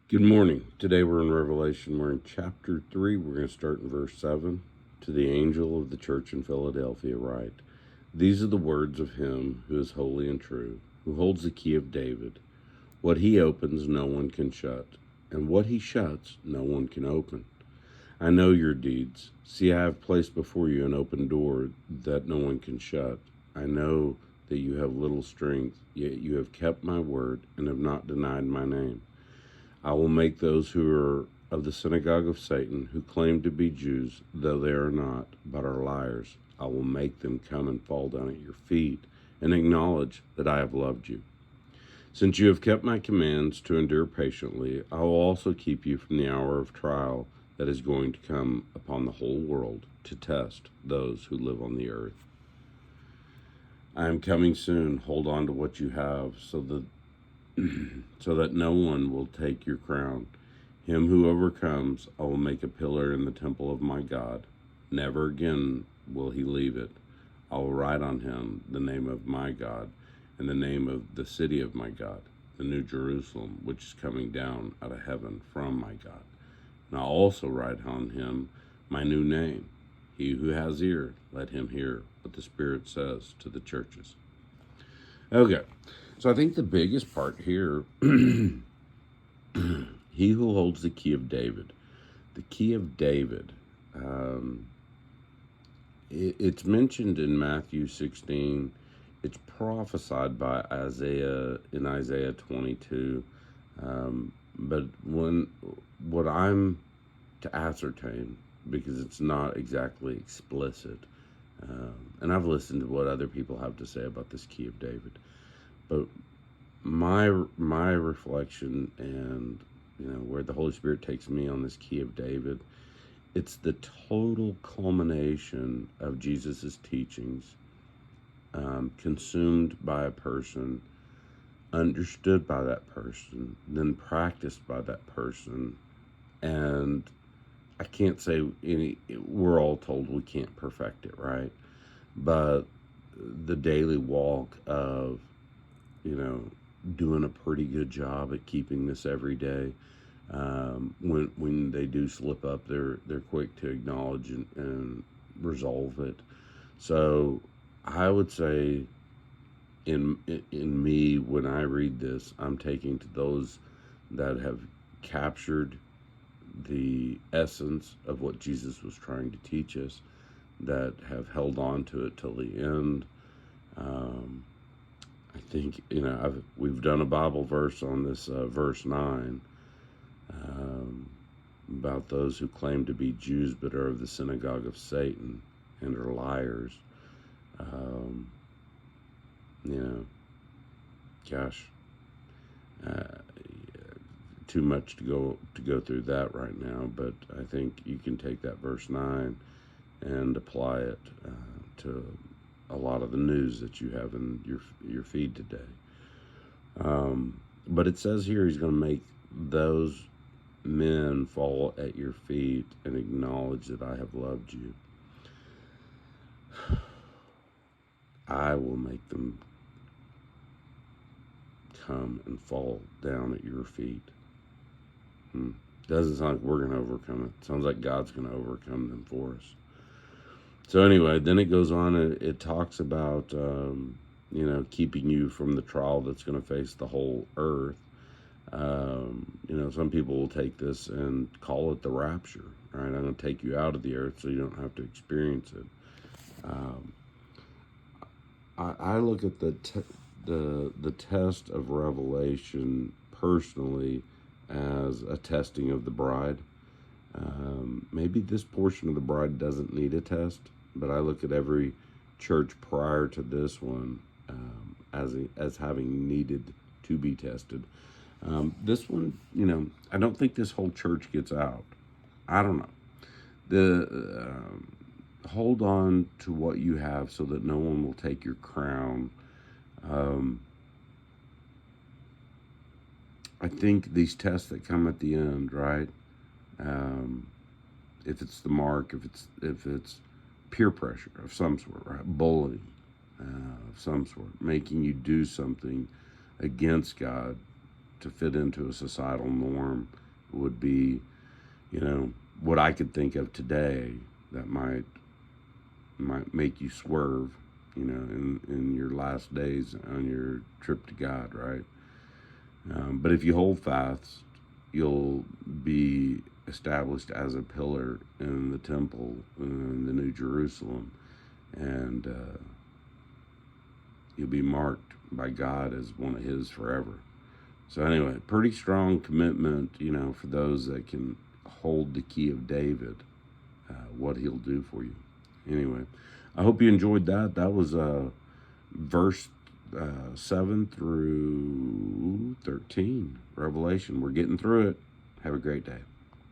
Good morning. Today we're in Revelation. We're in chapter 3. We're going to start in verse 7. To the angel of the church in Philadelphia write, These are the words of him who is holy and true, who holds the key of David. What he opens no one can shut, and what he shuts no one can open. I know your deeds. See, I have placed before you an open door that no one can shut. I know that you have little strength, yet you have kept my word and have not denied my name. I will make those who are of the synagogue of Satan, who claim to be Jews, though they are not, but are liars. I will make them come and fall down at your feet and acknowledge that I have loved you. Since you have kept my commands to endure patiently, I will also keep you from the hour of trial that is going to come upon the whole world to test those who live on the earth. I am coming soon. Hold on to what you have so that no one will take your crown. Him who overcomes, I will make a pillar in the temple of my God. Never again will he leave it. I will write on him the name of my God and the name of the city of my God, the new Jerusalem, which is coming down out of heaven from my God. And I'll also write on him my new name. He who has ear, let him hear what the Spirit says to the churches. Okay, so I think the biggest part here, he who holds the key of David. The key of David, it's mentioned in Matthew 16. It's prophesied by Isaiah in Isaiah 22. But what I'm to ascertain, because it's not exactly explicit, and I've listened to what other people have to say about this key of David, but my reflection and where the Holy Spirit takes me on this key of David, it's the total culmination of Jesus's teachings, consumed by a person, understood by that person, then practiced by that person. And I can't say we're all told we can't perfect it, right? But the daily walk of, doing a pretty good job at keeping this every day. When they do slip up, they're quick to acknowledge and resolve it. So I would say in me, when I read this, I'm taking to those that have captured the essence of what Jesus was trying to teach us, that have held on to it till the end. I think we've done a Bible verse on this, verse 9, about those who claim to be Jews but are of the synagogue of Satan and are liars. Gosh, too much to go through that right now. But I think you can take that verse 9 and apply it to a lot of the news that you have in your feed today. But it says here he's going to make those men fall at your feet and acknowledge that I have loved you. I will make them come and fall down at your feet. Doesn't sound like we're going to overcome it. Sounds like God's going to overcome them for us. So anyway, then it goes on. It talks about keeping you from the trial that's going to face the whole earth. Some people will take this and call it the rapture. Right? I'm going to take you out of the earth so you don't have to experience it. I look at the test of Revelation personally as a testing of the bride. Maybe this portion of the bride doesn't need a test, but I look at every church prior to this one as having needed to be tested. This one, I don't think this whole church gets out. I don't know. Hold on to what you have so that no one will take your crown. I think these tests that come at the end, right? If it's the mark, if it's peer pressure of some sort, right? Bullying of some sort, making you do something against God, to fit into a societal norm would be, what I could think of today that might make you swerve, in your last days on your trip to God, right? But if you hold fast, you'll be established as a pillar in the temple in the New Jerusalem, and you'll be marked by God as one of His forever. So anyway, pretty strong commitment, for those that can hold the key of David, what He'll do for you. Anyway, I hope you enjoyed that. That was verse 7 through 13, Revelation. We're getting through it. Have a great day.